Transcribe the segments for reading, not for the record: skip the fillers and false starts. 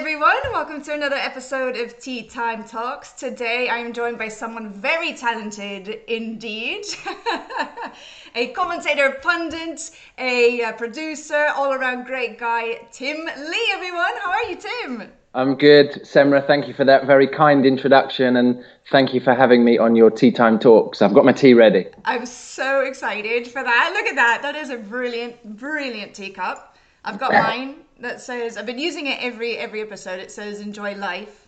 everyone, welcome to another episode of Tea Time Talks. Today I am joined by someone very talented indeed. A commentator, pundit, a producer, all-around great guy, Tim Lee, everyone. How are you, Tim? I'm good, Semra. Thank you for that very kind introduction, and thank you for having me on your Tea Time Talks. I've got my tea ready. I'm so excited for that. Look at that. That is a brilliant teacup. I've got mine that says, I've been using it every episode. It says, enjoy life.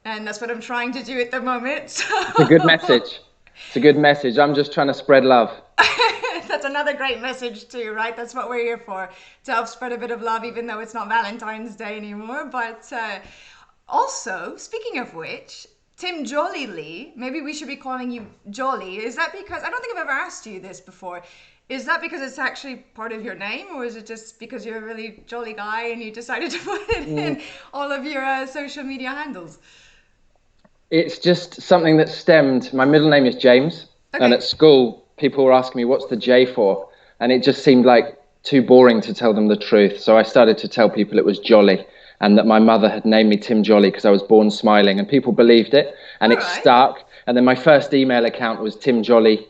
And that's what I'm trying to do at the moment. So. It's a good message. It's a good message. I'm just trying to spread love. That's another great message too, right? That's what we're here for, to help spread a bit of love, even though it's not Valentine's Day anymore. But also, speaking of which, Tim Jolly Lee, maybe we should be calling you Jolly. Is that because, I don't think I've ever asked you this before, is that because it's actually part of your name, or is it just because you're a really jolly guy and you decided to put it in all of your social media handles? It's just something that stemmed. My middle name is James, and at school, people were asking me, what's the J for? And it just seemed like too boring to tell them the truth. So I started to tell people it was Jolly, and that my mother had named me Tim Jolly because I was born smiling, and people believed it, and it stuck. And then my first email account was Tim Jolly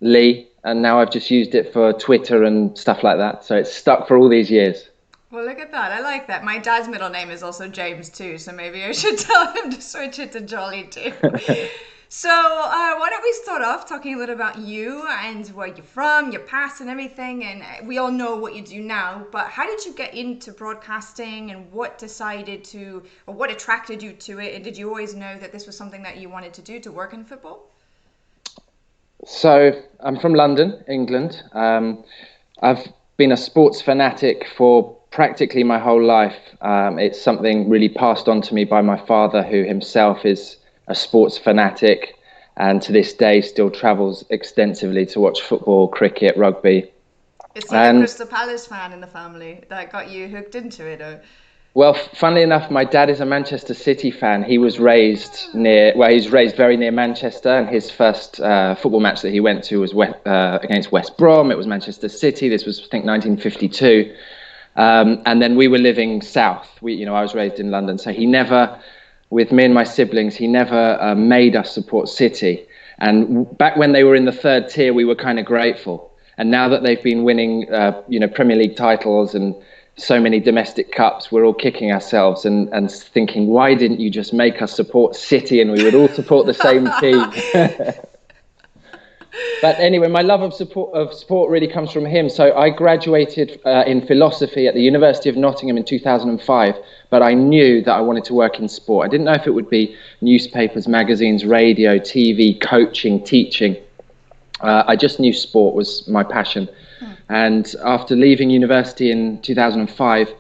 Lee, and now I've just used it for Twitter and stuff like that. So it's stuck for all these years. Well, look at that. I like that. My dad's middle name is also James too, so maybe I should tell him to switch it to Jolly too. So why don't we start off talking a little about you and where you're from, your past and everything. And we all know what you do now, but how did you get into broadcasting, and what attracted you to it? And did you always know that this was something that you wanted to do, to work in football? So I'm from London, England. I've been a sports fanatic for practically my whole life. It's something really passed on to me by my father, who himself is a sports fanatic, and to this day still travels extensively to watch football, cricket, rugby. Is he a Crystal Palace fan in the family that got you hooked into it? Or? Well, funnily enough, my dad is a Manchester City fan. He was raised he's raised very near Manchester, and his first football match that he went to was against West Brom. It was Manchester City. This was, I think, 1952. And then we were living south. I was raised in London, so he never, with me and my siblings, he never made us support City. And back when they were in the third tier, we were kind of grateful. And now that they've been winning, Premier League titles and so many domestic cups, we're all kicking ourselves and thinking, why didn't you just make us support City and we would all support the same team? But anyway, my love of sport really comes from him. So I graduated in philosophy at the University of Nottingham in 2005, but I knew that I wanted to work in sport. I didn't know if it would be newspapers, magazines, radio, TV, coaching, teaching. I just knew sport was my passion. And after leaving university in 2005,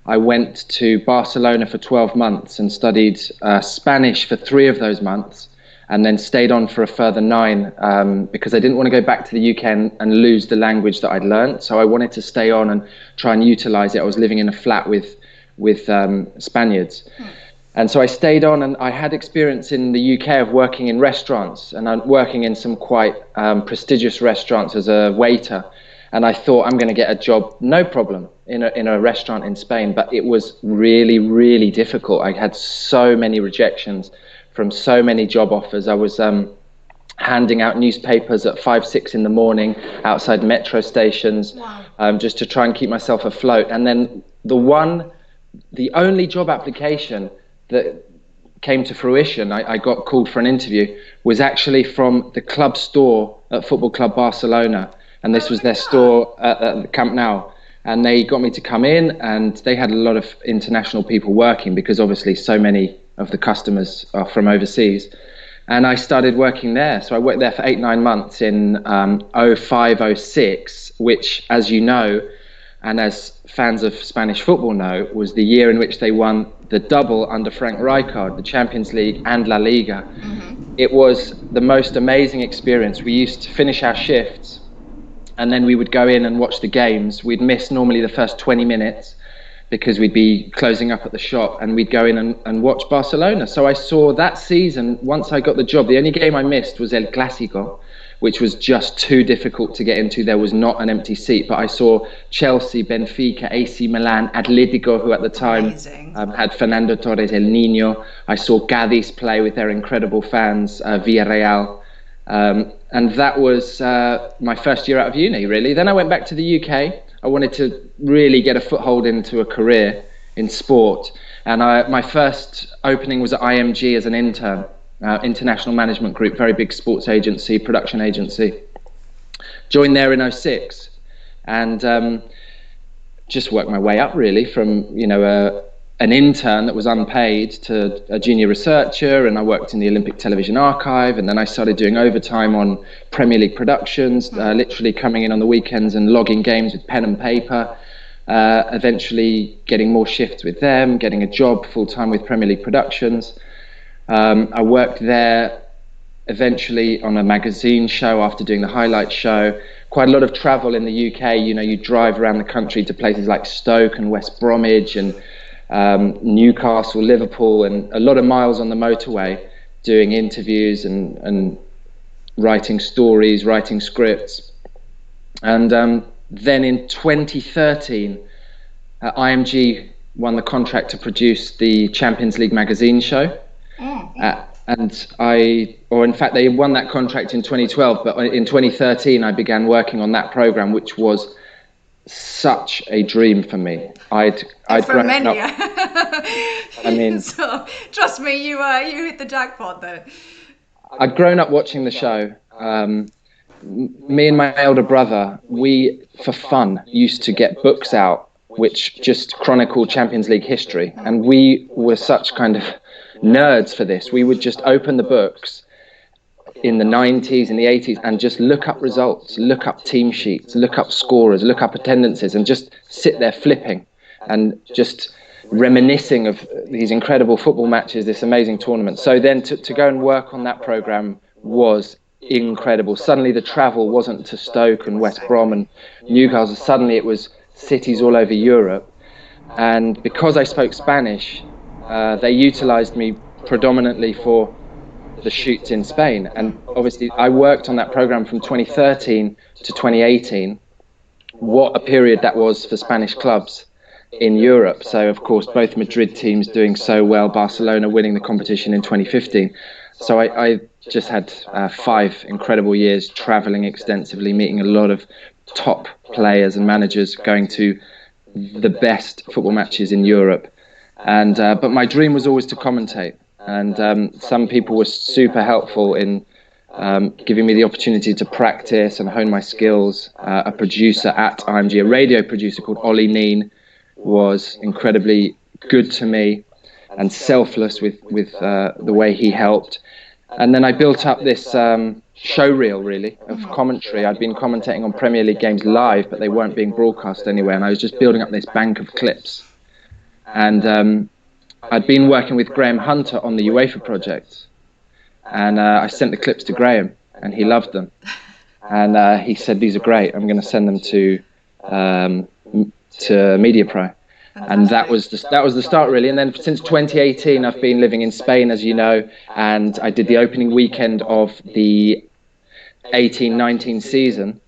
I went to Barcelona for 12 months and studied Spanish for 3 of those months, and then stayed on for a further 9 because I didn't want to go back to the UK and lose the language that I'd learned. So I wanted to stay on and try and utilize it. I was living in a flat with Spaniards. And so I stayed on, and I had experience in the UK of working in restaurants, and I'm working in some quite prestigious restaurants as a waiter. And I thought, I'm going to get a job, no problem, in a restaurant in Spain. But it was really, really difficult. I had so many rejections from so many job offers. I was handing out newspapers at 5, 6 in the morning outside metro stations, just to try and keep myself afloat. And then the only job application that came to fruition, I got called for an interview, was actually from the club store at Football Club Barcelona. And this was their store at the Camp Nou. And they got me to come in, and they had a lot of international people working because obviously so many of the customers are from overseas. And I started working there. So I worked there for 8, 9 months in 05, 06, which, as you know, and as fans of Spanish football know, was the year in which they won the double under Frank Rijkaard, the Champions League and LaLiga. It was the most amazing experience. We used to finish our shifts, and then we would go in and watch the games. We'd miss normally the first 20 minutes because we'd be closing up at the shop, and we'd go in and watch Barcelona. So I saw that season, once I got the job, the only game I missed was El Clásico, which was just too difficult to get into. There was not an empty seat, but I saw Chelsea, Benfica, AC Milan, Atletico, who at the time had Fernando Torres, El Niño. I saw Cádiz play with their incredible fans, Villarreal. And that was my first year out of uni, really. Then I went back to the UK. I wanted to really get a foothold into a career in sport. And my first opening was at IMG as an intern, International Management Group, very big sports agency, production agency. Joined there in 2006 and just worked my way up really from, an intern that was unpaid to a junior researcher, and I worked in the Olympic Television Archive, and then I started doing overtime on Premier League productions, literally coming in on the weekends and logging games with pen and paper. Eventually getting more shifts with them, getting a job full-time with Premier League Productions. I worked there eventually on a magazine show after doing the highlight show. Quite a lot of travel in the UK. You drive around the country to places like Stoke and West Bromwich and Newcastle, Liverpool, and a lot of miles on the motorway doing interviews and writing stories, writing scripts. And then in 2013, IMG won the contract to produce the Champions League magazine show. In fact, they won that contract in 2012, but in 2013, I began working on that program, which was such a dream for me. I'd for many. Up, I mean, so trust me, you hit the jackpot there. I'd grown up watching the show. Me and my elder brother, we, for fun, used to get books out which just chronicled Champions League history. And we were such kind of nerds for this. We would just open the books in the 90s and the 80s and just look up results, look up team sheets, look up scorers, look up attendances, and just sit there flipping and just reminiscing of these incredible football matches, this amazing tournament. So then to go and work on that program was incredible. Suddenly the travel wasn't to Stoke and West Brom and Newcastle. Suddenly it was cities all over Europe. And because I spoke Spanish, they utilized me predominantly for the shoots in Spain. And obviously I worked on that program from 2013 to 2018. What a period that was for Spanish clubs in Europe. So of course both Madrid teams doing so well, Barcelona winning the competition in 2015. So I just had 5 incredible years traveling extensively, meeting a lot of top players and managers, going to the best football matches in Europe. And but my dream was always to commentate. And some people were super helpful in giving me the opportunity to practice and hone my skills. A producer at IMG, a radio producer called Ollie Neen, was incredibly good to me and selfless with the way he helped. And then I built up this show reel, really, of commentary. I'd been commentating on Premier League games live, but they weren't being broadcast anywhere. And I was just building up this bank of clips. And I'd been working with Graham Hunter on the UEFA project. And I sent the clips to Graham, and he loved them. And he said, "These are great. I'm going to send them to MediaPro." And that was the start, really. And then since 2018, I've been living in Spain, as you know, and I did the opening weekend of the 18-19 season.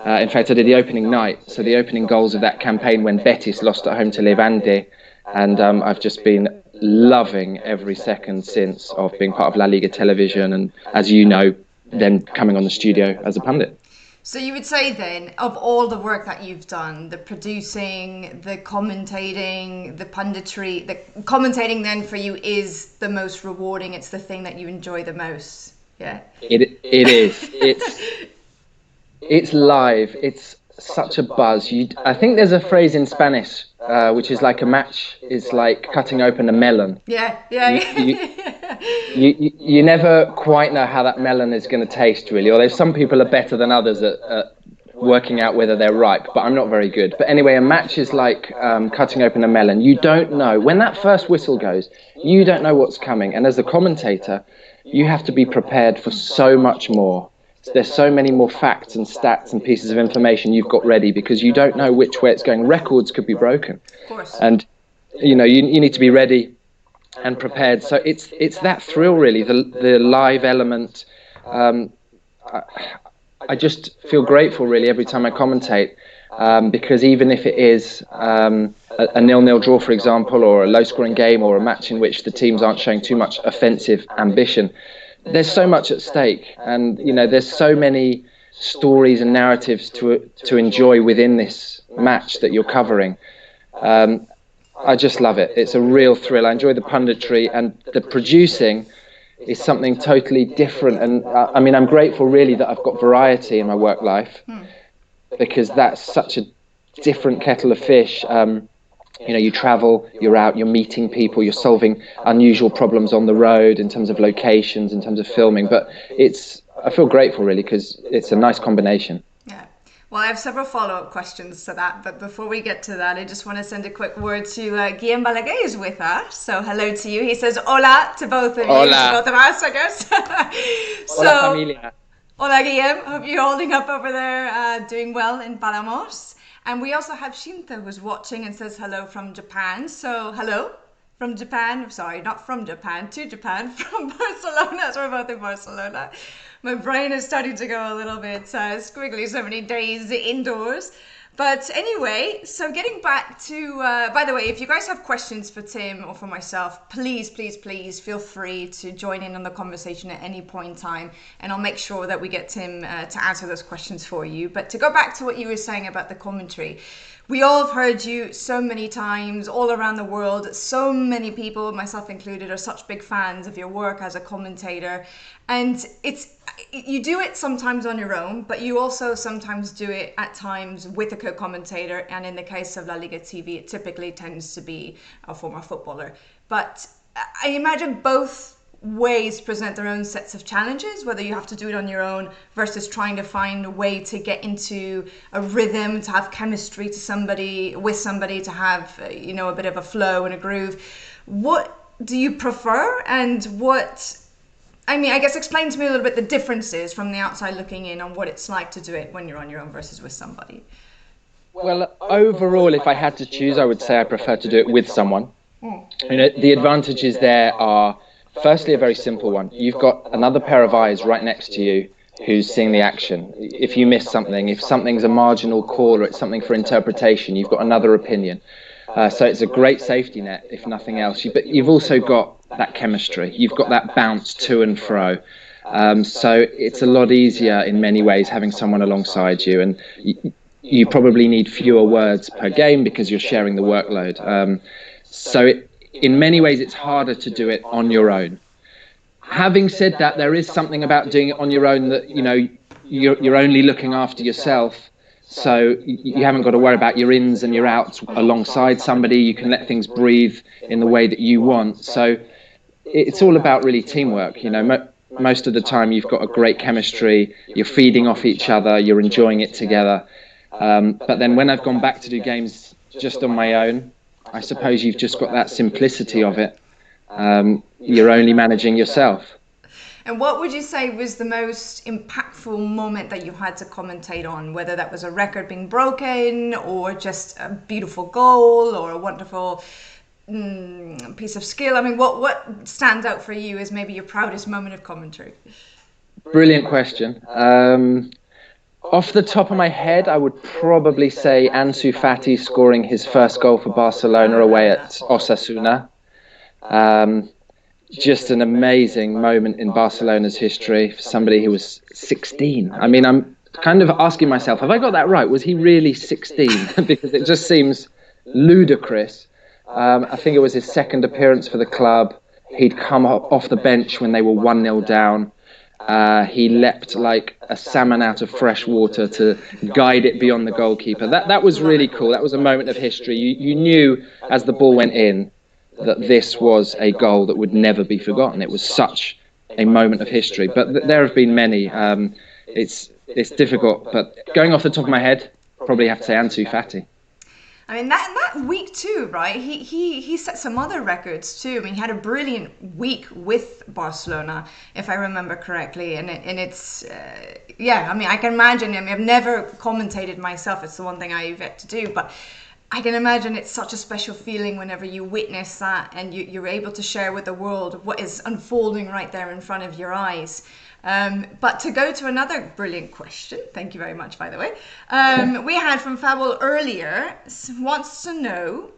In fact, I did the opening night, so the opening goals of that campaign when Betis lost at home to Levante. And I've just been loving every second since of being part of LaLiga Television, and, as you know, then coming on the studio as a pundit. So you would say then, of all the work that you've done, the producing, the commentating, the punditry, the commentating then for you is the most rewarding. It's the thing that you enjoy the most. Yeah. It is. It's live. It's such a buzz. I think there's a phrase in Spanish which is like a match is like cutting open a melon. Yeah. You never quite know how that melon is going to taste, really. Although some people are better than others at working out whether they're ripe, but I'm not very good. But anyway, a match is like cutting open a melon. You don't know. When that first whistle goes, you don't know what's coming. And as a commentator, you have to be prepared for so much more. There's so many more facts and stats and pieces of information you've got ready because you don't know which way it's going. Records could be broken. Of course. And, you need to be ready and prepared. So it's that thrill, really, the live element. I just feel grateful really every time I commentate, because even if it is a 0-0 draw, for example, or a low-scoring game, or a match in which the teams aren't showing too much offensive ambition, there's so much at stake, and there's so many stories and narratives to enjoy within this match that you're covering. I just love it. It's a real thrill. I enjoy the punditry, and the producing is something totally different. And I mean, I'm grateful really that I've got variety in my work life, because that's such a different kettle of fish. You travel, you're out, you're meeting people, you're solving unusual problems on the road in terms of locations, in terms of filming. But I feel grateful really, because it's a nice combination. Yeah. Well, I have several follow-up questions to that, but before we get to that, I just want to send a quick word to Guillaume Balaguer is with us. So hello to you. He says hola to both of you, to both of us, I guess. Hola, familia. Hola, Guillaume. Hope you're holding up over there, doing well in Palamos. And we also have Shinta, who's watching and says hello from Japan. So hello from Japan. Sorry, not from Japan, to Japan, from Barcelona. So we're both in Barcelona. My brain is starting to go a little bit squiggly, so many days indoors. But anyway, so getting back to, by the way, if you guys have questions for Tim or for myself, please, please, please feel free to join in on the conversation at any point in time. And I'll make sure that we get Tim to answer those questions for you. But to go back to what you were saying about the commentary, we all have heard you so many times all around the world. So many people, myself included, are such big fans of your work as a commentator. And you do it sometimes on your own, but you also sometimes do it at times with a co-commentator. And in the case of LaLiga TV, it typically tends to be a former footballer. But I imagine both ways present their own sets of challenges, whether you have to do it on your own versus trying to find a way to get into a rhythm, to have chemistry with somebody, to have a bit of a flow and a groove. What do you prefer, and I guess explain to me a little bit the differences from the outside looking in on what it's like to do it when you're on your own versus with somebody. Well, overall, if I had to choose, I would say I prefer to do it with someone. The advantages there are, firstly, a very simple one. You've got another pair of eyes right next to you who's seeing the action. If you miss something, if something's a marginal call or it's something for interpretation, you've got another opinion. So it's a great safety net, if nothing else. But you've also got that chemistry. You've got that bounce to and fro. So it's a lot easier in many ways having someone alongside you. And you probably need fewer words per game because you're sharing the workload. In many ways, it's harder to do it on your own. Having said that, there is something about doing it on your own that, you're only looking after yourself. So you haven't got to worry about your ins and your outs alongside somebody. You can let things breathe in the way that you want. So it's all about really teamwork. Most of the time you've got a great chemistry. You're feeding off each other. You're enjoying it together. But then when I've gone back to do games just on my own, I suppose you've just got that simplicity of it. You're only managing yourself. And what would you say was the most impactful moment that you had to commentate on, whether that was a record being broken or just a beautiful goal or a wonderful piece of skill? I mean, what stands out for you as maybe your proudest moment of commentary? Brilliant question. Off the top of my head, I would probably say Ansu Fati scoring his first goal for Barcelona away at Osasuna. Just an amazing moment in Barcelona's history for somebody who was 16. I mean, I'm kind of asking myself, have I got that right? Was he really 16? Because it just seems ludicrous. I think it was his second appearance for the club. He'd come off the bench when they were 1-0 down. He leapt like a salmon out of fresh water to guide it beyond the goalkeeper. That was really cool. That was a moment of history. You knew as the ball went in that this was a goal that would never be forgotten. It was such a moment of history. But there have been many. It's difficult. But going off the top of my head, probably have to say Ansu Fati. I mean, that week too, right? He set some other records too. I mean, he had a brilliant week with Barcelona, if I remember correctly. And it's I mean, I can imagine. I mean, I've never commentated myself. It's the one thing I've yet to do, but I can imagine it's such a special feeling whenever you witness that and you're able to share with the world what is unfolding right there in front of your eyes. But to go to another brilliant question, thank you very much, by the way, we had from Fabul earlier, wants to know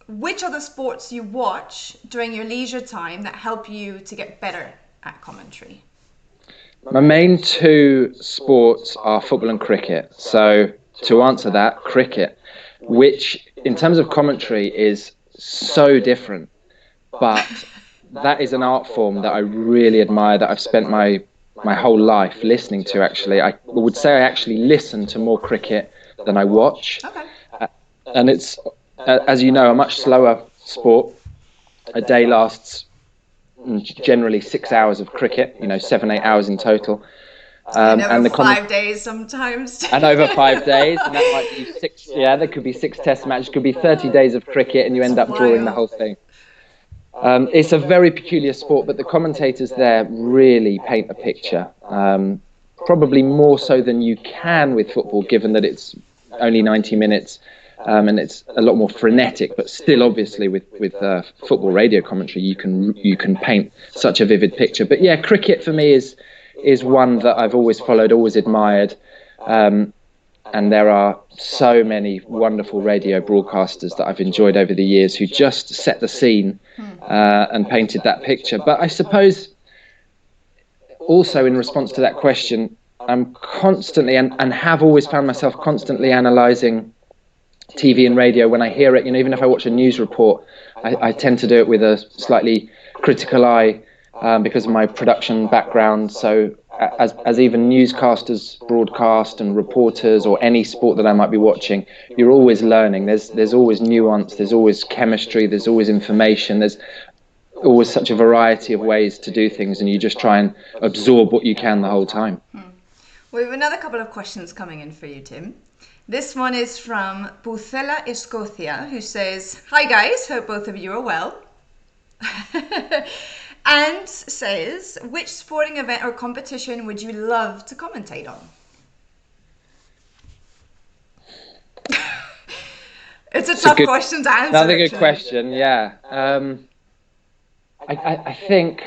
which are the sports you watch during your leisure time that help you to get better at commentary? My main two sports are football and cricket. So to answer that, cricket, which in terms of commentary is so different, but that is an art form that I really admire, that I've spent my whole life listening to, actually. I would say I actually listen to more cricket than I watch. Okay. And it's, as you know, a much slower sport. A day lasts generally 6 hours of cricket, 7-8 hours in total. And over 5 days sometimes. And over 5 days, and that might be six. Yeah, there could be 6 test matches, could be 30 days of cricket, and you end up drawing the whole thing. It's a very peculiar sport, but the commentators there really paint a picture. Probably more so than you can with football, given that it's only 90 minutes. And it's a lot more frenetic, but still, obviously, with football radio commentary, you can paint such a vivid picture. But yeah, cricket for me is one that I've always followed, always admired, and there are so many wonderful radio broadcasters that I've enjoyed over the years who just set the scene and painted that picture. But I suppose also in response to that question, I'm constantly and have always found myself constantly analysing TV and radio when I hear it. Even if I watch a news report, I tend to do it with a slightly critical eye because of my production background. So as even newscasters broadcast and reporters or any sport that I might be watching, you're always learning. There's always nuance, there's always chemistry, there's always information, there's always such a variety of ways to do things, and you just try and absorb what you can the whole time. We have another couple of questions coming in for you, Tim. This one is from Pucella Escocia, who says, "Hi guys, hope both of you are well." And says, "Which sporting event or competition would you love to commentate on?" It's a tough question to answer. Another good question, yeah. I think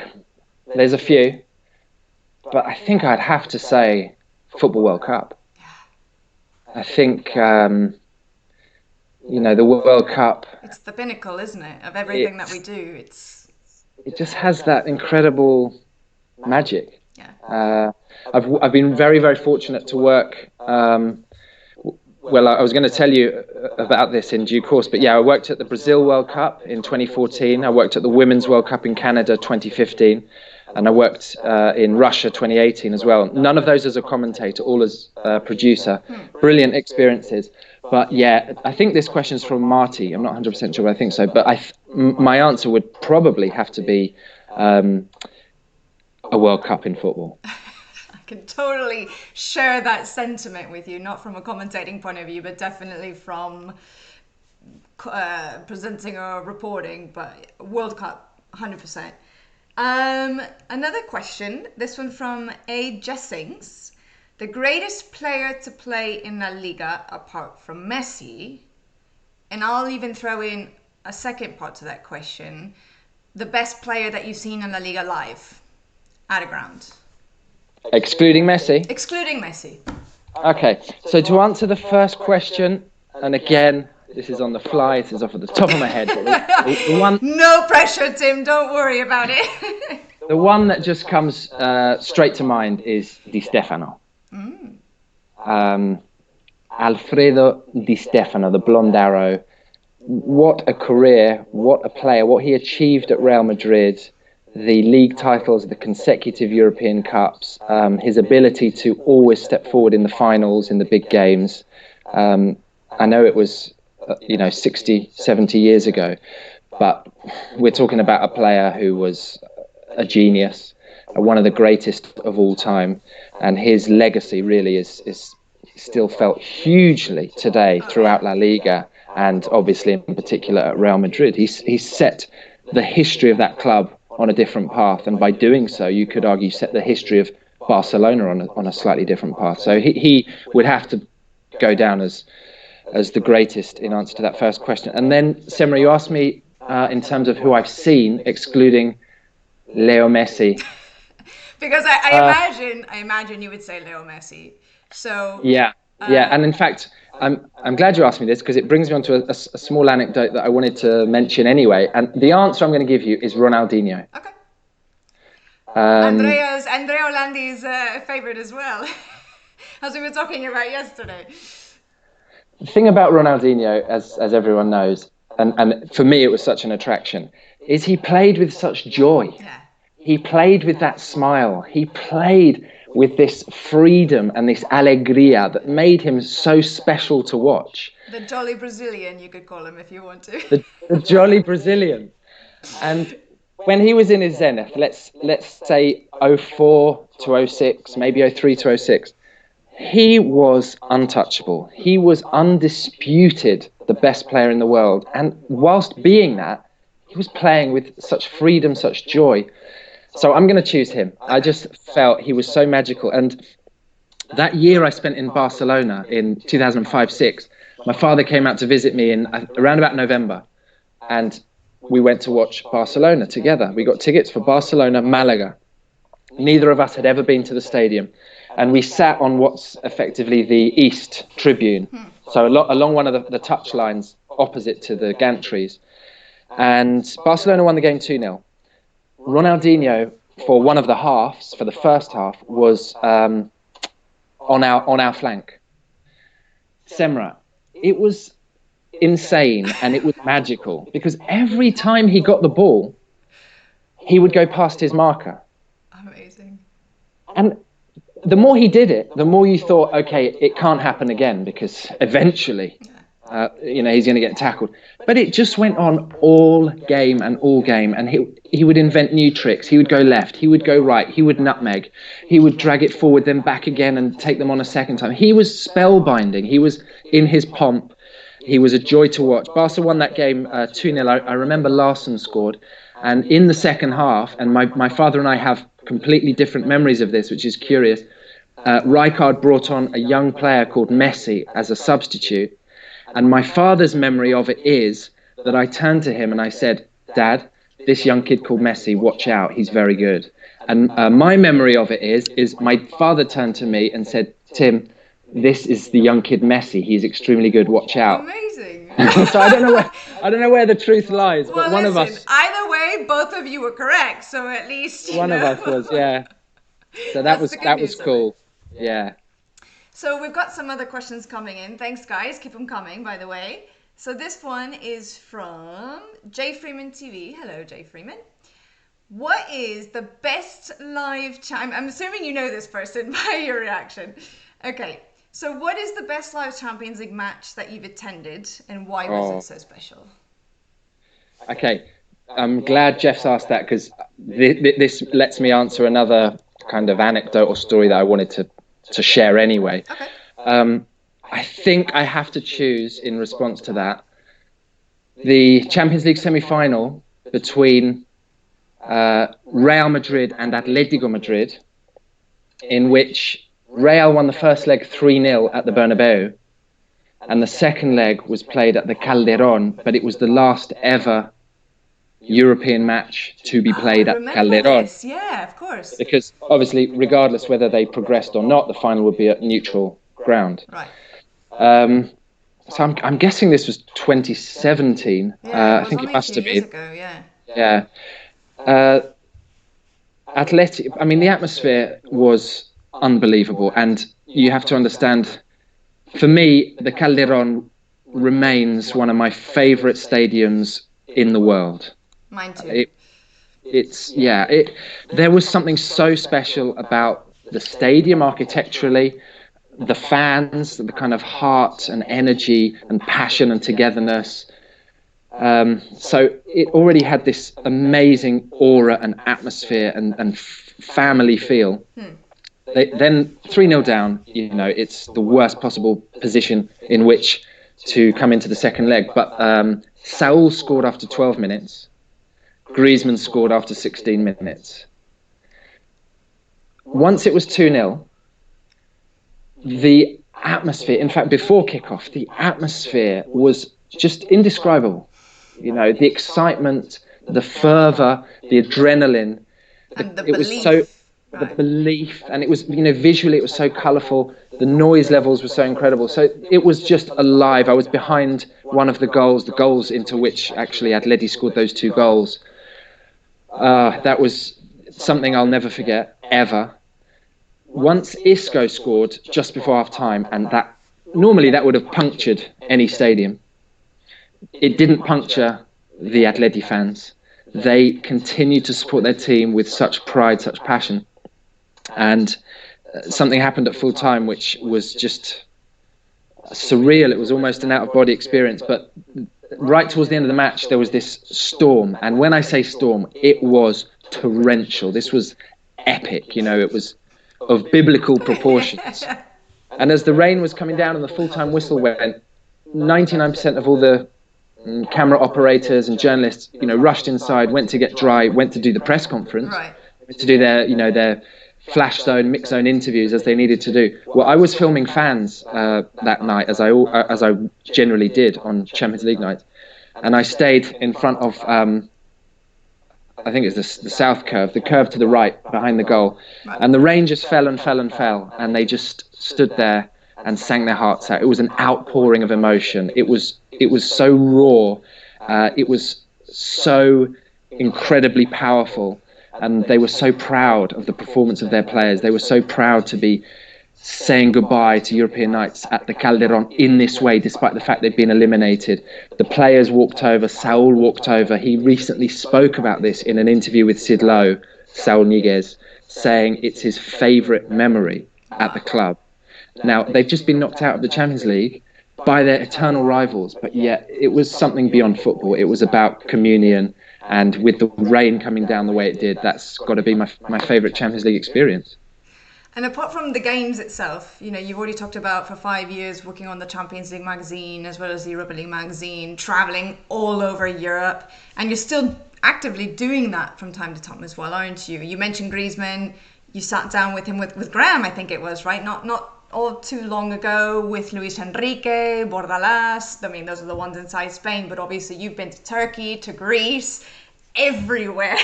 there's a few, but I think I'd have to say Football World Cup. I think, the World Cup... It's the pinnacle, isn't it, of everything that we do. It just has that incredible magic. Yeah. I've been very, very fortunate to work... Well, I was going to tell you about this in due course, but yeah, I worked at the Brazil World Cup in 2014. I worked at the Women's World Cup in Canada 2015. And I worked in Russia 2018 as well. None of those as a commentator, all as a producer. Brilliant experiences. But yeah, I think this question's from Marty. I'm not 100% sure, but I think so. But my answer would probably have to be a World Cup in football. I can totally share that sentiment with you, not from a commentating point of view, but definitely from presenting or reporting. But World Cup, 100%. Another question, this one from A. Jessings. The greatest player to play in La Liga apart from Messi, and I'll even throw in a second part to that question, the best player that you've seen in La Liga live, at a ground. Excluding Messi? Excluding Messi. Okay, so to answer the first question, and again, this is on the fly, this is off at the top of my head. The one, no pressure, Tim, don't worry about it. The one that just comes straight to mind is Di Stefano. Alfredo Di Stefano, the Blonde Arrow. What a career, what a player, what he achieved at Real Madrid, the league titles, the consecutive European Cups, his ability to always step forward in the finals, in the big games. I know it was 60, 70 years ago. But we're talking about a player who was a genius, one of the greatest of all time. And his legacy really is still felt hugely today throughout La Liga, and obviously in particular at Real Madrid. He's set the history of that club on a different path. And by doing so, you could argue set the history of Barcelona on a slightly different path. So he would have to go down as the greatest in answer to that first question. And then, Semra, you asked me in terms of who I've seen, excluding Leo Messi. Because I imagine you would say Leo Messi. So yeah, and in fact, I'm glad you asked me this because it brings me on to a small anecdote that I wanted to mention anyway. And the answer I'm going to give you is Ronaldinho. okay. Um, Andrea Orlandi's favorite as well, as we were talking about yesterday. the thing about Ronaldinho, as everyone knows, and for me it was such an attraction, is he played with such joy. Yeah. He played with that smile. He played with this freedom and this alegria that made him so special to watch. The jolly Brazilian, you could call him if you want to. The jolly Brazilian. And when he was in his zenith, let's say 04 to 06, maybe 03 to 06, he was untouchable. He was undisputed the best player in the world. And whilst being that, he was playing with such freedom, such joy. So I'm going to choose him. I just felt he was so magical. And that year I spent in Barcelona in 2005-06, my father came out to visit me in around about November. And we went to watch Barcelona together. We got tickets for Barcelona, Malaga. Neither of us had ever been to the stadium. And we sat on what's effectively the East Tribune. So along one of the touch lines opposite to the gantries. And Barcelona won the game 2-0. Ronaldinho, for one of the halves, for the first half, was on our flank. Semra, it was insane and it was magical because every time he got the ball, he would go past his marker. Amazing. And the more he did it, the more you thought, okay, it can't happen again because eventually, he's going to get tackled. But it just went on all game, and he would invent new tricks. He would go left, he would go right, he would nutmeg, he would drag it forward, then back again and take them on a second time. He was spellbinding. He was in his pomp. He was a joy to watch. Barca won that game 2-0. I remember Larsson scored. And in the second half, and my father and I have completely different memories of this, which is curious, Rijkaard brought on a young player called Messi as a substitute. And my father's memory of it is that I turned to him and I said, Dad, this young kid called Messi, watch out, he's very good. And my memory of it is my father turned to me and said, Tim, this is the young kid Messi, he's extremely good, watch out. Amazing. So I don't know where the truth lies, but well, one listen, of us. Either way, both of you were correct, so at least one of us was, yeah. So that was cool. Yeah. So we've got some other questions coming in. Thanks, guys. Keep them coming, by the way. So this one is from J Freeman TV. Hello, J Freeman. What is the best live I'm assuming you know this person by your reaction. Okay. So what is the best live Champions League match that you've attended, and why was it so special? Okay. I'm glad Jeff's asked that because this lets me answer another kind of anecdote or story that I wanted to share anyway. Okay. I think I have to choose, in response to that, the Champions League semi-final between Real Madrid and Atletico Madrid, in which Real won the first leg 3-0 at the Bernabeu, and the second leg was played at the Calderón, but it was the last ever European match to be played at Calderón. This. Yeah, of course. Because obviously, regardless whether they progressed or not, the final would be at neutral ground. Right. So I'm guessing this was 2017. Yeah, I think it must have been. Years ago, yeah. Yeah. Athletic. I mean, the atmosphere was unbelievable, and you have to understand. For me, the Calderón remains one of my favourite stadiums in the world. Mine too. There was something so special about the stadium architecturally, the fans, the kind of heart and energy and passion and togetherness. So it already had this amazing aura and atmosphere and family feel. Then 3-0 down, it's the worst possible position in which to come into the second leg. But Saul scored after 12 minutes. Griezmann scored after 16 minutes. Once it was 2-0, the atmosphere, in fact, before kickoff, the atmosphere was just indescribable. The excitement, the fervour, the adrenaline. And the it belief. was the belief, and it was, visually it was so colourful. The noise levels were so incredible. So it was just alive. I was behind one of the goals into which actually Atleti scored those 2 goals. That was something I'll never forget, ever. Once Isco scored just before half-time, and that normally that would have punctured any stadium. It didn't puncture the Atleti fans. They continued to support their team with such pride, such passion. And something happened at full time which was just surreal. It was almost an out-of-body experience. But right towards the end of the match, there was this storm. And when I say storm, it was torrential. This was epic. It was of biblical proportions. And as the rain was coming down and the full-time whistle went, 99% of all the camera operators and journalists, rushed inside, went to get dry, went to do the press conference, to do their flash zone, mix zone interviews as they needed to do. Well, I was filming fans that night, as I generally did on Champions League nights, and I stayed in front of, I think it's the south curve, the curve to the right behind the goal, and the rain just fell and fell and fell, and they just stood there and sang their hearts out. It was an outpouring of emotion. It was so raw. It was so incredibly powerful. And they were so proud of the performance of their players. They were so proud to be saying goodbye to European nights at the Calderon in this way, despite the fact they'd been eliminated. The players walked over. Saul walked over. He recently spoke about this in an interview with Sid Lowe, Saul Niguez, saying it's his favourite memory at the club. Now, they've just been knocked out of the Champions League by their eternal rivals, but yet it was something beyond football. It was about communion, and with the rain coming down the way it did, that's got to be my favourite Champions League experience. And apart from the games itself, you've already talked about for 5 years working on the Champions League magazine as well as the Europa League magazine, travelling all over Europe, and you're still actively doing that from time to time as well, aren't you? You mentioned Griezmann. You sat down with him with Graham, I think it was, right? Not all too long ago, with Luis Enrique, Bordalas. I mean, those are the ones inside Spain, but obviously you've been to Turkey, to Greece, everywhere.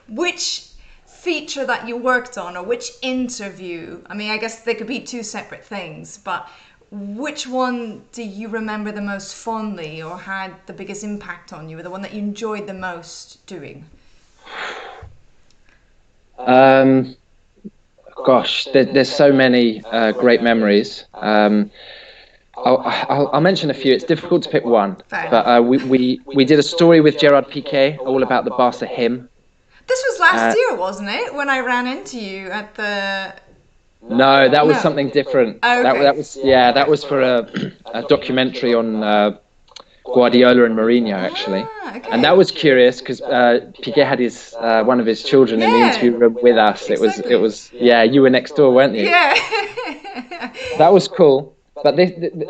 Which feature that you worked on, or which interview, I mean, I guess they could be 2 separate things, but which one do you remember the most fondly, or had the biggest impact on you, or the one that you enjoyed the most doing? Gosh, there's so many great memories. I'll mention a few. It's difficult to pick one, but we did a story with Gerard Piqué all about the Barca hymn. This was last year, wasn't it? When I ran into you at the... No, that was something different. Oh, okay. That was for a documentary on Guardiola and Mourinho, actually. Okay. And that was curious because Piqué had his one of his children in the interview room with us. Exactly. It was you were next door, weren't you? Yeah. That was cool. But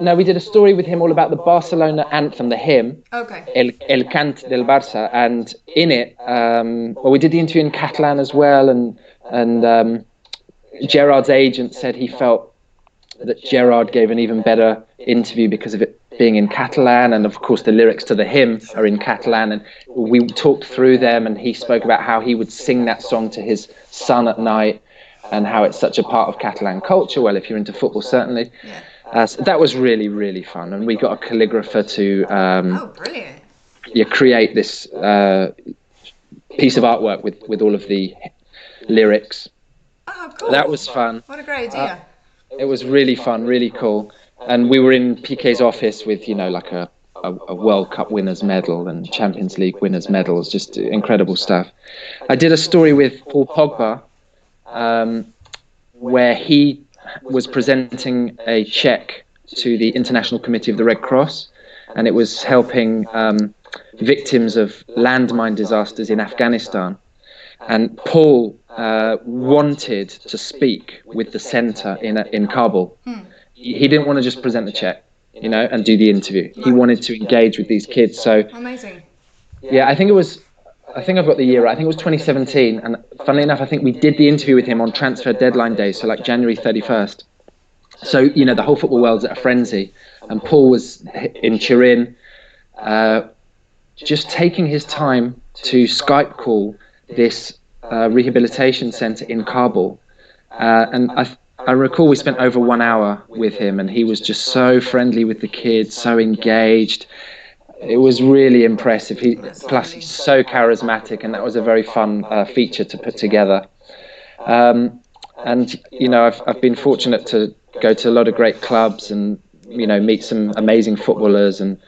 no, we did a story with him all about the Barcelona anthem, the hymn. Okay. El Cant del Barça, and in it, we did the interview in Catalan as well, and Gerard's agent said he felt that Gerard gave an even better interview because of it being in Catalan, and of course the lyrics to the hymn are in Catalan, and we talked through them, and he spoke about how he would sing that song to his son at night, and how it's such a part of Catalan culture. Well, if you're into football, certainly. Yeah. So that was really, really fun, and we got a calligrapher to brilliant. Create this piece of artwork with all of the lyrics. Oh, cool. That was fun. What a great idea. It was really fun, really cool. And we were in Piqué's office with, like a World Cup winners medal and Champions League winners medals, just incredible stuff. I did a story with Paul Pogba where he was presenting a check to the International Committee of the Red Cross, and it was helping victims of landmine disasters in Afghanistan. And Paul wanted to speak with the centre in Kabul. He didn't want to just present the check, and do the interview. He wanted to engage with these kids. So amazing. Yeah, I think I've got the year right. I think it was 2017. And funnily enough, I think we did the interview with him on transfer deadline day, so like January 31st. So, the whole football world's at a frenzy. And Paul was in Turin, just taking his time to Skype call this rehabilitation center in Kabul. And I recall we spent over 1 hour with him, and he was just so friendly with the kids, so engaged. It was really impressive. Plus, he's so charismatic, and that was a very fun feature to put together. And you know, I've been fortunate to go to a lot of great clubs and, you know, meet some amazing footballers. And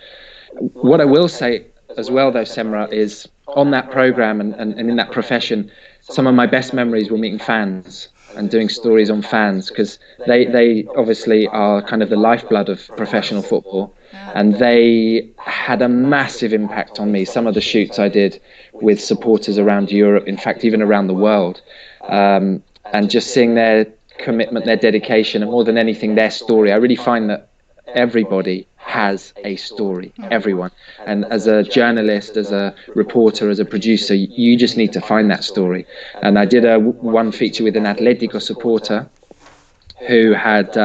what I will say as well, though, Semra, is on that program and in that profession, some of my best memories were meeting fans and doing stories on fans, because they obviously are kind of the lifeblood of professional football, and they had a massive impact on me. Some of the shoots I did with supporters around Europe, in fact, even around the world, and just seeing their commitment, their dedication, and more than anything, their story. I really find that everybody has a story, everyone. And as a journalist, as a reporter, as a producer, you just need to find that story. And I did one feature with an Atletico supporter who had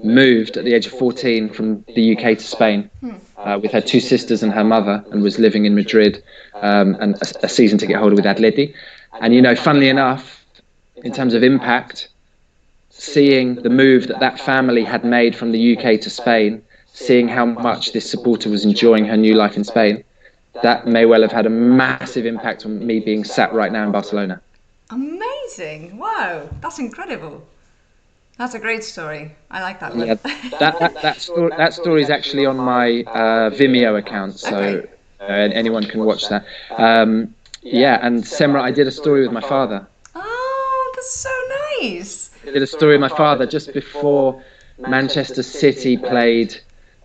moved at the age of 14 from the UK to Spain with her 2 sisters and her mother, and was living in Madrid, and a season ticket holder with Atleti. And, you know, funnily enough, in terms of impact, seeing the move that family had made from the UK to Spain, seeing how much this supporter was enjoying her new life in Spain, that may well have had a massive impact on me being sat right now in Barcelona. Amazing. Wow, that's incredible. That's a great story. I like that one. Yeah, that story is actually on my Vimeo account, so anyone can watch that. Yeah, and Semra, I did a story with my father. Oh, that's so nice. I did a story with my father just before Manchester City played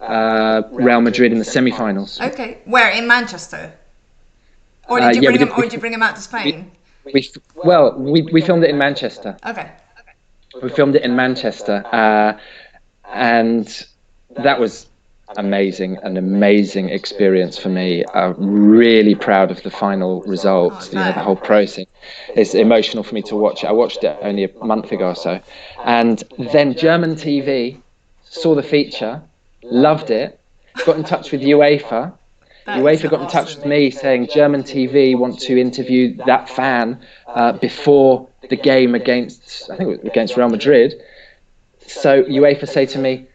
Real Madrid in the semi-finals. Okay, where, in Manchester? Or did you bring him out to Spain? We filmed it in Manchester. Okay. We filmed it in Manchester, and that was an amazing experience for me. Really proud of the final result. You know, the whole process. It's emotional for me to watch it. I watched it only a month ago or so, and then German TV saw the feature, loved it, got in touch with UEFA. UEFA got in touch with me saying German TV want to interview that fan before the game against, I think it was against Real Madrid. So UEFA say to me,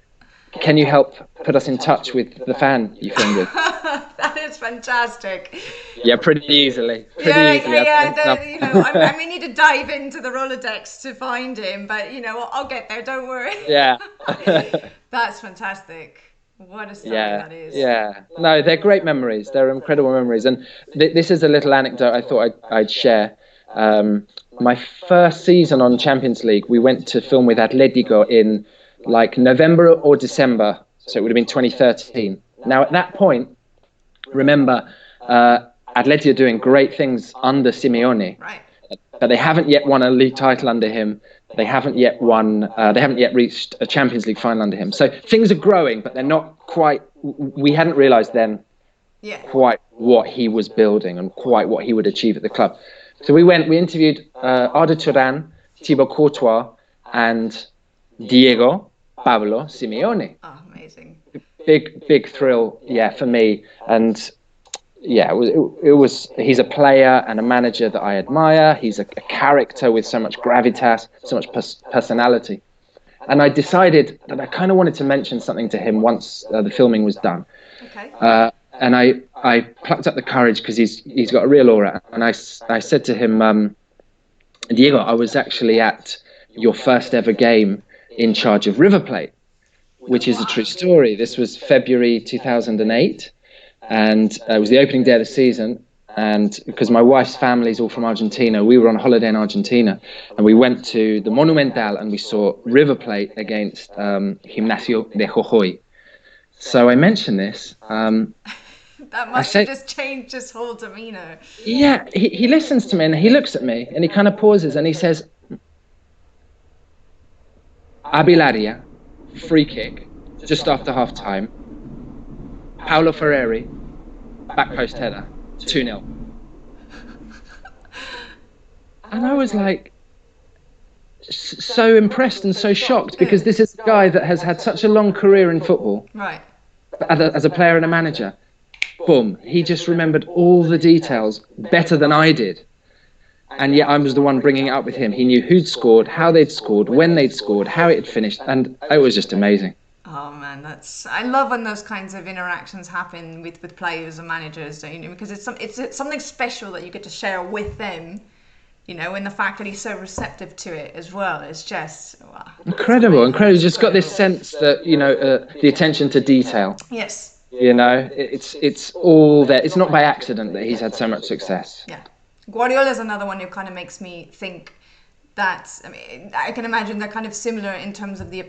can you help put us in touch with the fan you filmed with? That is fantastic. Yeah, pretty easily. Yeah. You know, I may need to dive into the Rolodex to find him, but you know, I'll get there. Don't worry. Yeah. That's fantastic. What a story that is. Yeah. No, they're great memories. They're incredible memories. And this is a little anecdote I thought I'd share. My first season on Champions League, we went to film with Atletico in like November or December, so it would have been 2013. Now at that point, remember, Atleti are doing great things under Simeone, right? But they haven't yet won a league title under him. They haven't yet reached a Champions League final under him. So things are growing, but they're not quite. We hadn't realised then quite what he was building and quite what he would achieve at the club. So we interviewed Arda Turan, Thibaut Courtois, and Diego Pablo Simeone. Oh, amazing. Big thrill, for me. And it was, he's a player and a manager that I admire. He's a character with so much gravitas, so much personality. And I decided that I kind of wanted to mention something to him once the filming was done. Okay. And I plucked up the courage, because he's got a real aura. And I said to him, Diego, I was actually at your first ever game in charge of River Plate, which is a true story. This was February 2008, and it was the opening day of the season. And because my wife's family is all from Argentina, we were on holiday in Argentina, and we went to the Monumental and we saw River Plate against Gimnasio de Jujuy. So I mentioned this. That must have just changed his whole demeanor. Yeah, he listens to me and he looks at me and he kind of pauses and he says, Abilaria, free kick, just after half time. Paulo Ferreri, back post header, 2-0. And I was like, so impressed and so shocked, because this is a guy that has had such a long career in football. Right. As a player and a manager. Boom, he just remembered all the details better than I did. And yet I was the one bringing it up with him. He knew who'd scored, how they'd scored, when they'd scored, how it had finished, and it was just amazing. Oh man, I love when those kinds of interactions happen with players and managers, don't you? Because it's something special that you get to share with them, and the fact that he's so receptive to it as well. It's just wow, incredible. He's just got this sense that the attention to detail. Yes. It's all there. It's not by accident that he's had so much success. Yeah, Guardiola is another one who kind of makes me think. I can imagine they're kind of similar in terms of the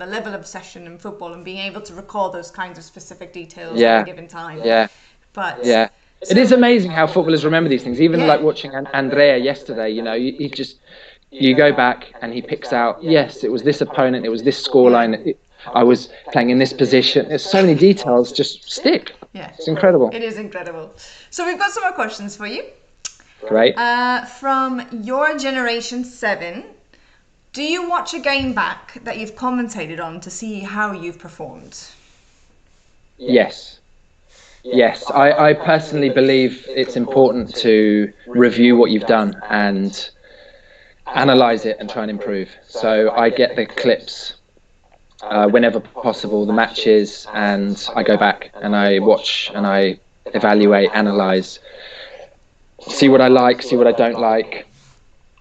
level of obsession in football and being able to recall those kinds of specific details at a given time. Yeah. But yeah, it is amazing how footballers remember these things. Even like watching Andrea yesterday, you go back and he picks out, yes, it was this opponent, it was this scoreline, I was playing in this position. There's so many details just stick. Yeah. It's incredible. It is incredible. So we've got some more questions for you. Great. From your generation 7, do you watch a game back that you've commentated on to see how you've performed? Yes. I personally believe it's important to review what you've done and analyze it and try and improve. So I get the clips whenever possible, the matches, and I go back and I watch and I evaluate, analyze, see what I like, see what I don't like,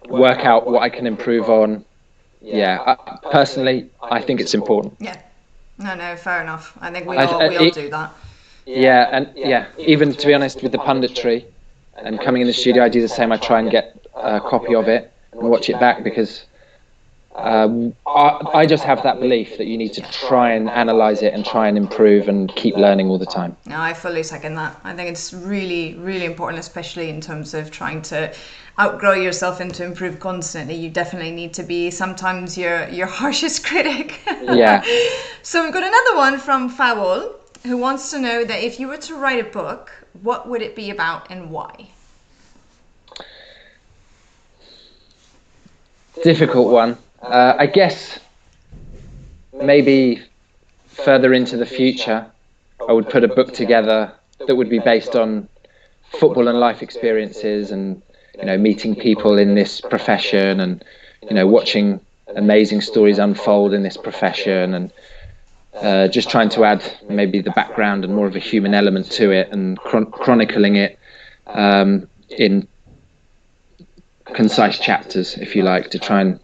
work out what I can improve on. Personally, I think it's important. Yeah. No, fair enough. I think we all do that. Even to be honest, with the punditry and coming in the studio, I do the same. I try and get a copy of it and watch it back because I just have that belief that you need to try and analyze it and try and improve and keep learning all the time. No, I fully second that. I think it's really, really important, especially in terms of trying to outgrow yourself and to improve constantly. You definitely need to be sometimes your harshest critic. Yeah. So we've got another one from Fawol, who wants to know that if you were to write a book, what would it be about and why? Difficult one. I guess maybe further into the future, I would put a book together that would be based on football and life experiences and, meeting people in this profession and, watching amazing stories unfold in this profession and just trying to add maybe the background and more of a human element to it and chronicling it in concise chapters, if you like, to try and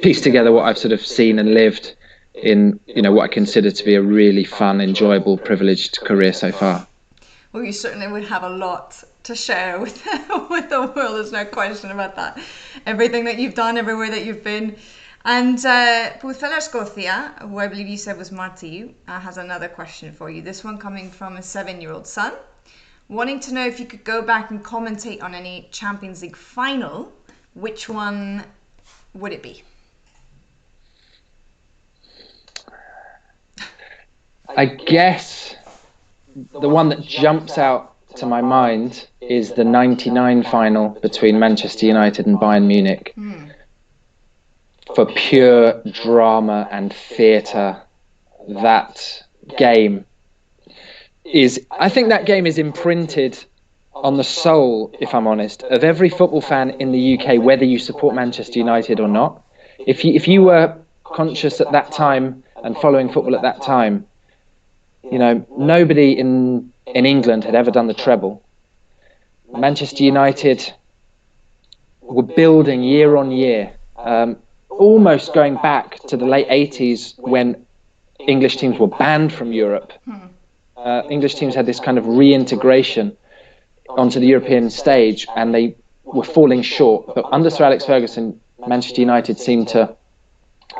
piece together what I've sort of seen and lived in, what I consider to be a really fun, enjoyable, privileged career so far. Well, you certainly would have a lot to share with the world. There's no question about that. Everything that you've done, everywhere that you've been. And Puthela Scotia, who I believe you said was Marti, has another question for you. This one coming from a 7-year-old son, wanting to know if you could go back and commentate on any Champions League final, which one would it be? I guess the one that jumps out to my mind is the 99 final between Manchester United and Bayern Munich. For pure drama and theatre, that game I think that game is imprinted on the soul, if I'm honest, of every football fan in the UK, whether you support Manchester United or not. If you were conscious at that time and following football at that time, nobody in England had ever done the treble. Manchester United were building year on year, almost going back to the late 80s when English teams were banned from Europe. English teams had this kind of reintegration onto the European stage and they were falling short. But under Sir Alex Ferguson, Manchester United seemed to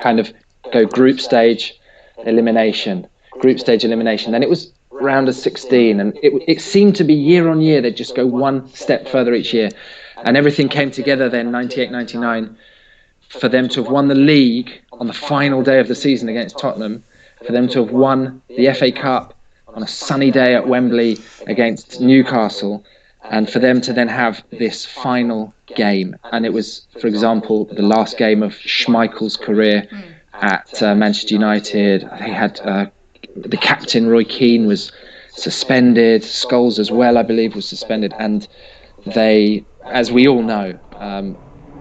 kind of go group stage elimination. Then it was round of 16 and it seemed to be year on year they'd just go one step further each year, and everything came together then 98-99 for them to have won the league on the final day of the season against Tottenham, for them to have won the FA Cup on a sunny day at Wembley against Newcastle, and for them to then have this final game. And it was, for example, the last game of Schmeichel's career at Manchester United. They had the captain, Roy Keane, was suspended. Scholes as well, I believe, was suspended. And they, as we all know,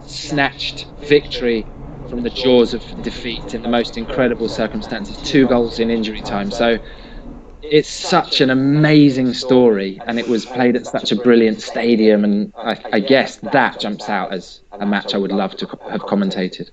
snatched victory from the jaws of defeat in the most incredible circumstances, 2 goals in injury time. So it's such an amazing story, and it was played at such a brilliant stadium, and I guess that jumps out as a match I would love to have commentated.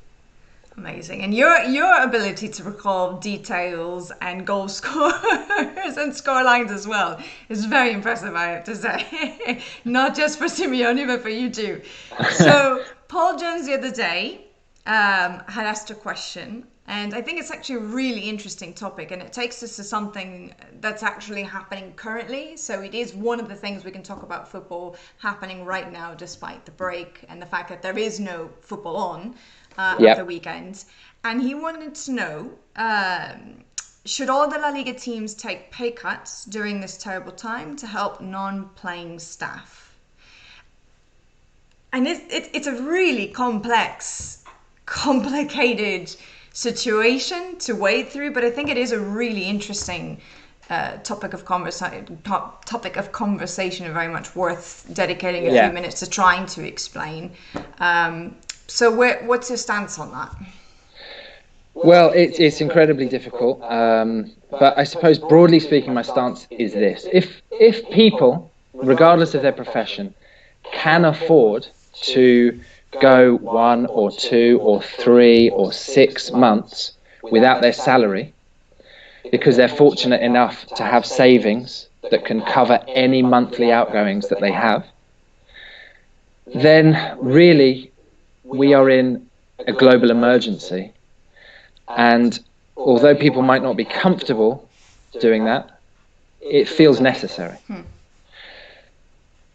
Amazing. And your ability to recall details and goal scorers and score lines as well is very impressive, I have to say. Not just for Simeone, but for you too. So Paul Jones the other day had asked a question, and I think it's actually a really interesting topic, and it takes us to something that's actually happening currently. So it is one of the things we can talk about football happening right now, despite the break and the fact that there is no football on at the weekends. And he wanted to know, should all the La Liga teams take pay cuts during this terrible time to help non-playing staff? And it's a really complicated situation to wade through, but I think it is a really interesting topic of conversation, and very much worth dedicating a few minutes to trying to explain. So what's your stance on that? Well, it's incredibly difficult, but I suppose broadly speaking, my stance is this: if people, regardless of their profession, can afford to go 1 or 2 or 3 or 6 months without their salary, because they're fortunate enough to have savings that can cover any monthly outgoings that they have, then really we are in a global emergency. And although people might not be comfortable doing that, it feels necessary.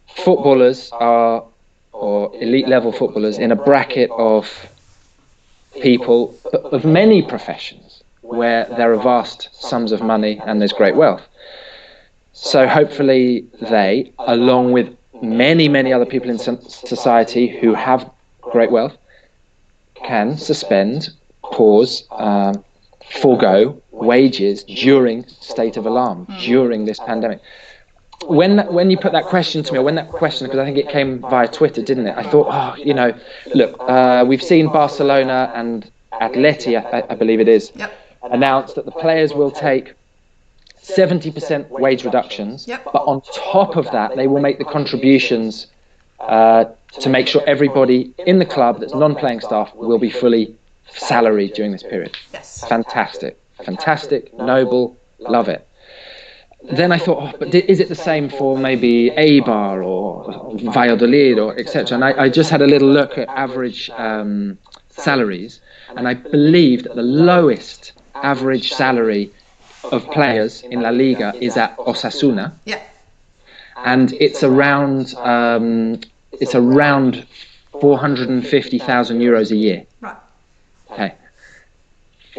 Footballers are, or elite level footballers, in a bracket of people of many professions where there are vast sums of money and there's great wealth. So hopefully they, along with many other people in society who have great wealth, can suspend, pause, forego wages during state of alarm, during this pandemic. When you put that question to me, or because I think it came via Twitter, didn't it? I thought, look, we've seen Barcelona and Atleti, I believe it is, announce that the players will take 70% wage reductions, but on top of that, they will make the contributions to make sure everybody in the club that's non-playing staff will be fully salaried during this period. Yes. Fantastic, noble, love it. Then I thought, but is it the same for maybe Eibar or Valladolid or etc.? And I just had a little look at average salaries, and I believe that the lowest average salary of players in La Liga is at Osasuna. Yeah. And it's around 450,000 euros a year. Right. Okay.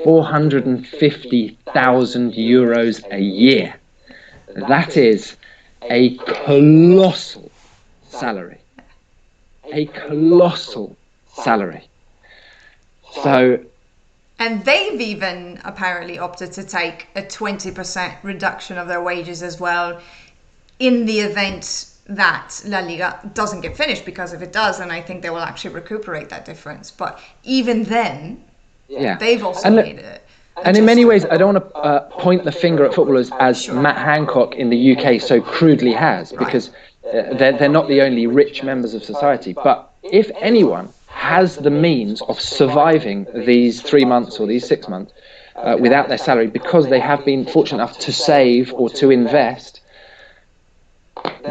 450,000 euros a year. That is a colossal salary. So. And they've even apparently opted to take a 20% reduction of their wages as well, in the event that La Liga doesn't get finished, because if it does, then I think they will actually recuperate that difference. But even then, they've also made it. And in many ways, I don't want to point the finger at footballers as Matt Hancock in the UK so crudely has, because they're not the only rich members of society. But if anyone has the means of surviving these 3 months or these 6 months without their salary, because they have been fortunate enough to save or to invest,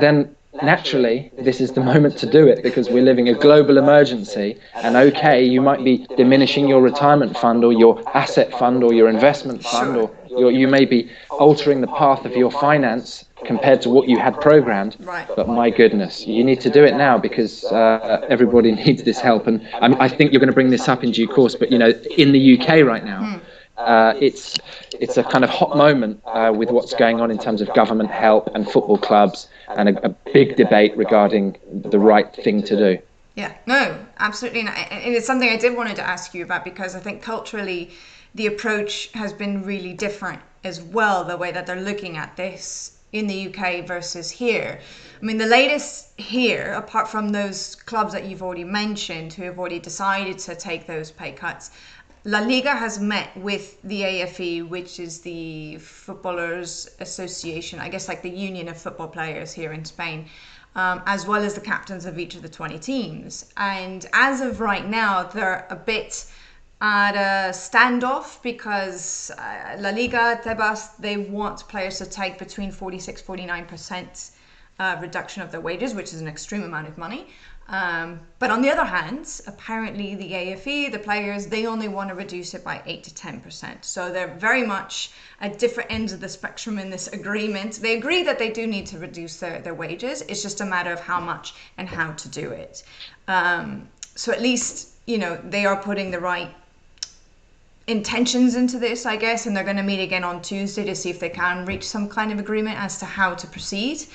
then naturally this is the moment to do it, because we're living a global emergency. And okay, you might be diminishing your retirement fund or your asset fund or your investment fund, or you may be altering the path of your finance compared to what you had programmed. Right. But my goodness, you need to do it now, because everybody needs this help. And I think you're going to bring this up in due course, but in the UK right now, it's a kind of hot moment with what's going on in terms of government help and football clubs, and a big debate regarding the right thing to do. Yeah, no, absolutely. And it's something I did wanted to ask you about, because I think culturally the approach has been really different as well, the way that they're looking at this. in the UK versus here. I mean, the latest here, apart from those clubs that you've already mentioned who have already decided to take those pay cuts, La Liga has met with the AFE, which is the Footballers Association, I guess like the union of football players here in Spain, as well as the captains of each of the 20 teams. And as of right now, they're a bit at a standoff because La Liga, Tebas, they want players to take between 46-49% reduction of their wages, which is an extreme amount of money. But on the other hand, apparently the AFE, the players, they only want to reduce it by 8 to 10%. So they're very much at different ends of the spectrum in this agreement. They agree that they do need to reduce their wages. It's just a matter of how much and how to do it. So at least, you know, they are putting the right intentions into this, I guess, and they're going to meet again on Tuesday to see if they can reach some kind of agreement as to how to proceed.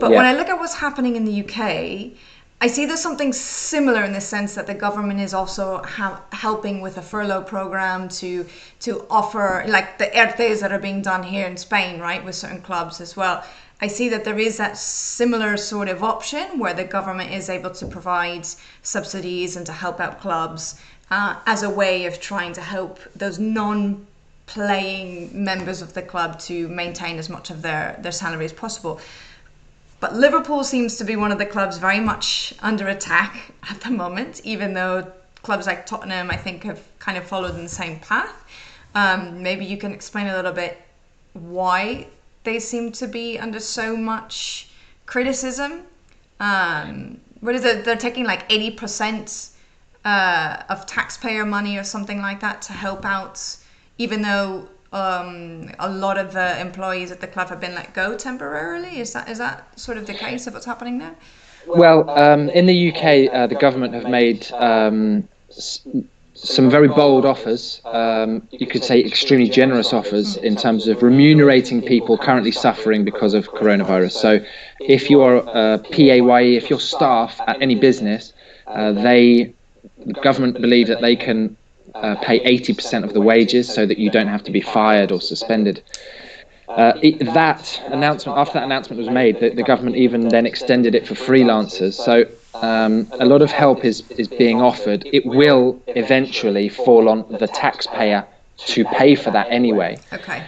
But when I look at what's happening in the UK, I see there's something similar in the sense that the government is also helping with a furlough program to offer, like the ERTEs that are being done here in Spain, right, with certain clubs as well. I see that there is that similar sort of option where the government is able to provide subsidies and to help out clubs as a way of trying to help those non-playing members of the club to maintain as much of their salary as possible. But Liverpool seems to be one of the clubs very much under attack at the moment, even though clubs like Tottenham, I think, have kind of followed in the same path. Maybe you can explain a little bit why they seem to be under so much criticism. What is it? They're taking like 80% of taxpayer money or something like that to help out, even though a lot of the employees at the club have been let go temporarily. Is that sort of the case of what's happening there? Well, in the UK, the government have made some very bold offers. You could say extremely generous offers in terms of remunerating people currently suffering because of coronavirus. So if you are PAYE, if you're staff at any business, the government believe that they can pay 80% of the wages so that you don't have to be fired or suspended. That announcement, after that announcement was made, the government even then extended it for freelancers. So a lot of help is being offered. It will eventually fall on the taxpayer to pay for that anyway. Okay.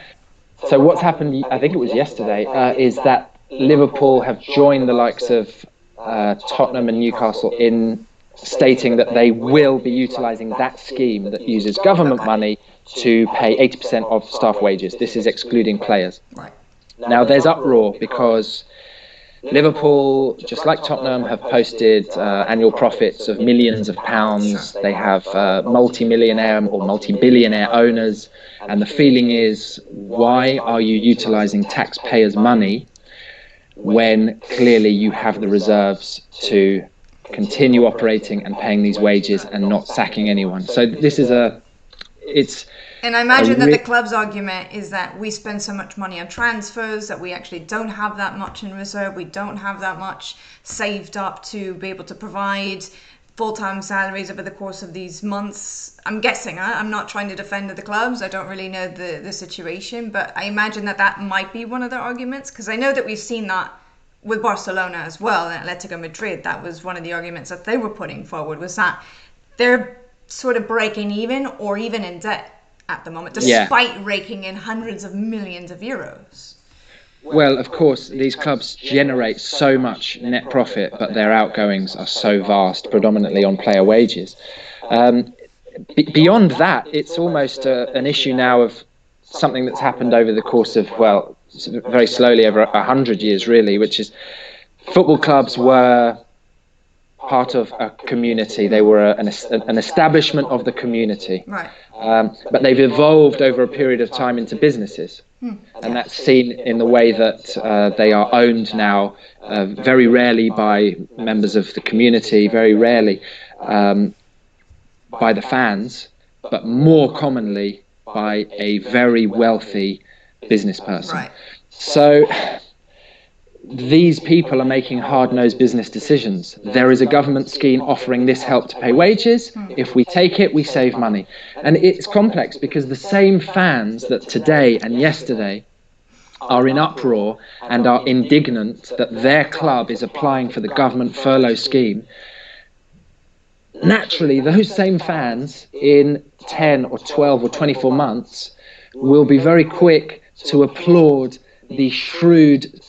So what's happened, I think it was yesterday, is that Liverpool have joined the likes of Tottenham and Newcastle in stating that they will be utilising that scheme that uses government money to pay 80% of staff wages. This is excluding players. Right. Now, there's uproar because Liverpool, just like Tottenham, have posted annual profits of millions of pounds. They have multi-millionaire or multi-billionaire owners. And the feeling is, why are you utilising taxpayers' money when clearly you have the reserves to continue operating and paying these wages and not sacking anyone? So this is and I imagine that the club's argument is that we spend so much money on transfers that we actually don't have that much in reserve. We don't have that much saved up to be able to provide full-time salaries over the course of these months. I'm guessing. I'm not trying to defend the clubs. I don't really know the situation, but I imagine that might be one of their arguments, because I know that we've seen that with Barcelona as well, and Atletico Madrid. That was one of the arguments that they were putting forward, was that they're sort of breaking even or even in debt at the moment, despite raking in hundreds of millions of euros. Well, of course, these clubs generate so much net profit, but their outgoings are so vast, predominantly on player wages. Beyond that, it's almost an issue now of something that's happened over the course of, well, very slowly over 100 years, really, which is football clubs were part of a community. They were an establishment of the community. Right. But they've evolved over a period of time into businesses. And that's seen in the way that they are owned now, very rarely by members of the community, very rarely by the fans, but more commonly by a very wealthy business person. Right. So these people are making hard-nosed business decisions. There is a government scheme offering this help to pay wages. If we take it, we save money. And it's complex because the same fans that today and yesterday are in uproar and are indignant that their club is applying for the government furlough scheme, naturally those same fans in 10 or 12 or 24 months will be very quick to applaud the shrewd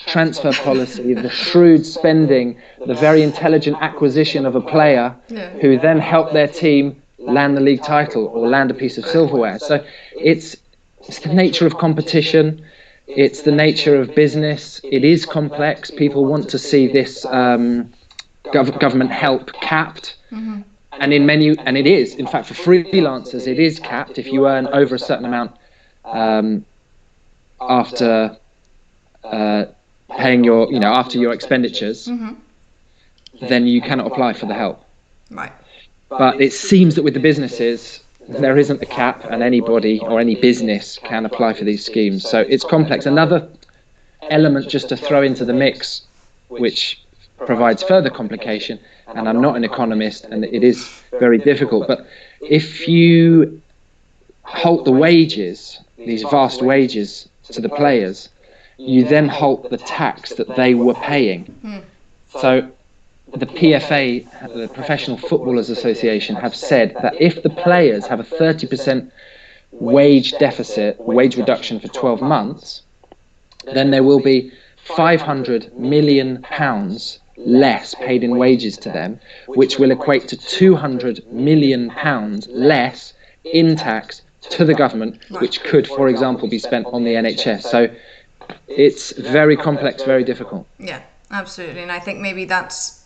transfer policy, the shrewd spending, the very intelligent acquisition of a player who then helped their team land the league title or land a piece of silverware. So it's the nature of competition. It's the nature of business. It is complex. People want to see this government help capped. Mm-hmm. And it is, in fact, for freelancers, it is capped. If you earn over a certain amount after paying after your expenditures, mm-hmm. then you cannot apply for the help. Right. But it seems that with the businesses, there isn't a cap, and anybody or any business can apply for these schemes. So it's complex. Another element just to throw into the mix, which provides further complication, and I'm not an economist, and it is very difficult, but if you halt the wages, these vast wages to the players, you then halt the tax that they were paying. So the PFA, the Professional Footballers Association, have said that if the players have a 30% wage deficit, wage reduction for 12 months, then there will be £500 million less paid in wages to them, which will equate to £200 million less in tax to the government, which could, for example, be spent on the NHS. So it's very complex, very difficult. Yeah, absolutely. And I think maybe that's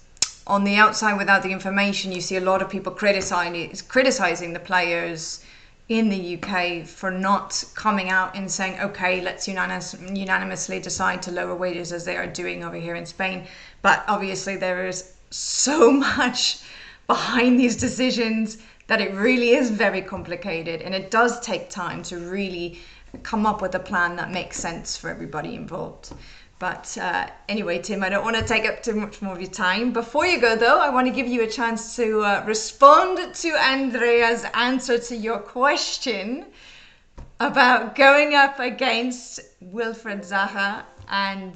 on the outside, without the information, you see a lot of people criticizing the players in the UK for not coming out and saying, okay, let's unanimously decide to lower wages as they are doing over here in Spain. But obviously there is so much behind these decisions that it really is very complicated, and it does take time to really come up with a plan that makes sense for everybody involved. But anyway, Tim, I don't want to take up too much more of your time. Before you go, though, I want to give you a chance to respond to Andrea's answer to your question about going up against Wilfried Zaha and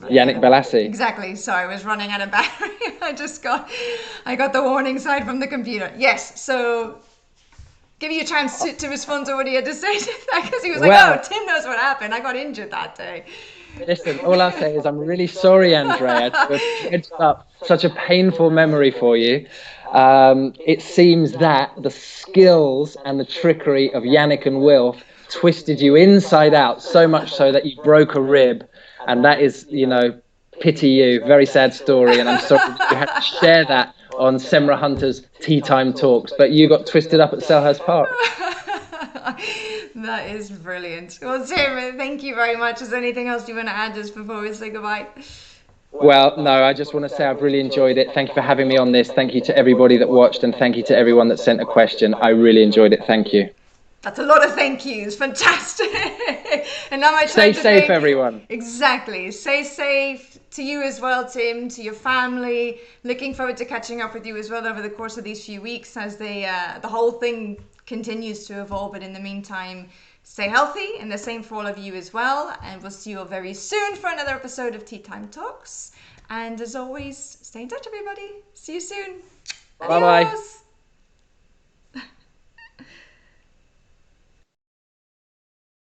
Yannick Bolasie. Exactly. Sorry, I was running out of battery. I got the warning sign from the computer. Yes. So give you a chance to respond to what he had to say to that, because he was like, Tim knows what happened. I got injured that day. Listen, all I'll say is I'm really sorry, Andrea, to have edged up such a painful memory for you. It seems that the skills and the trickery of Yannick and Wilf twisted you inside out, so much so that you broke a rib. And that is, pity you. Very sad story. And I'm sorry that you had to share that on Semra Hunter's TeaTimeTalks, but you got twisted up at Selhurst Park. That is brilliant. Well, Tim, thank you very much. Is there anything else you want to add just before we say goodbye? Well, no, I just want to say I've really enjoyed it. Thank you for having me on this. Thank you to everybody that watched, and thank you to everyone that sent a question. I really enjoyed it. Thank you. That's a lot of thank yous. Fantastic. And now my stay safe, everyone. Exactly. Stay safe to you as well, Tim, to your family. Looking forward to catching up with you as well over the course of these few weeks as the whole thing continues to evolve. But in the meantime, stay healthy, and the same for all of you as well. And we'll see you all very soon for another episode of TeaTimeTalks. And as always, stay in touch, everybody. See you soon. Bye-bye. Adios.